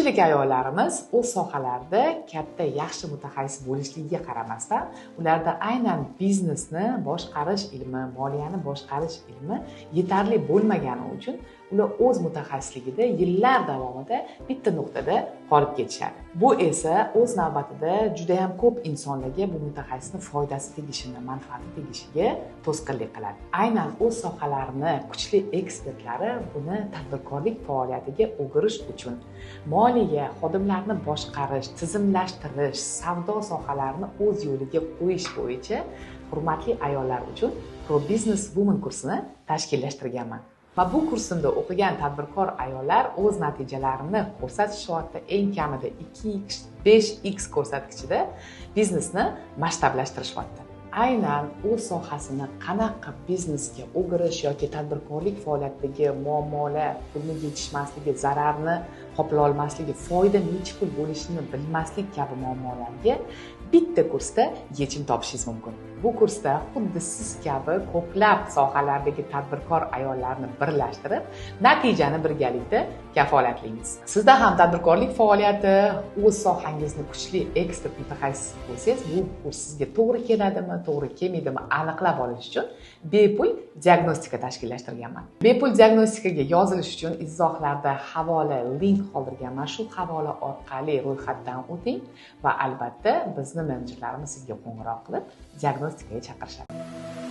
Ko'pchilik ayollarimiz o'z sohalarida katta, yaxshi mutaxassis bo'lishligiga qaramasdan, ularda aynan biznesni boshqarish ilmi, moliyani boshqarish ilmi yetarli bo'lmagani uchun ular o'z mutaxassisligida yillar davomida bitta nuqtada qolib ketishadi. Bu esa o'z navbatida juda ham ko'p insonlarga bu mutaxassisning foydasi tegishini, manfaati tegishiga to'sqinlik qiladi. Aynan o'z sohalarini kuchli ekspertlari buni tadbirkorlik faoliyatiga o'girish uchun moliya, xodimlarni boshqarish, tizimlashtirish, savdo sohalarini o'z yo'liga qo'yish bo'yicha hurmatli ayollar uchun Pro Business Women kursini tashkillashtirganman. Va bu kursimda o'qigan tadbirkor ayollar o'z natijalarini ko'rsatish soatda eng kamida 2x, 5x ko'rsatkichida biznesni masshtablashtirishyapti. Aynan o'z sohasini qanaqa biznesga o'girish yoki tadbirkorlik faoliyatidagi muammolar, pulni yetishmasligi, zararni qoplay olmasligi, foyda necha pul bo'lishini bilmaslik kabi muammolarga bitta kursda yechim topishingiz mumkin. Bu kursda xuddi siz kabi ko'plab sohalardagi tadbirkor ayollarni birlashtirib, natijani birgalikda kafolatlaymiz. Sizda ham tadbirkorlik faoliyati, o'z sohangizni kuchli ekspert mutaxassis bo'lsangiz, bu kurs sizga to'g'ri keladimi, to'g'ri kelmaydimi aniqlab olish uchun bepul diagnostika tashkillashtirganman. Bepul diagnostikaga yozilish uchun izohlarda havola link qoldirganman. Shu havola orqali ro'yxatdan o'ting va albatta bizni menejerlarimiz sizga qo'ng'iroq qilib diagnostikaga chaqirishadi.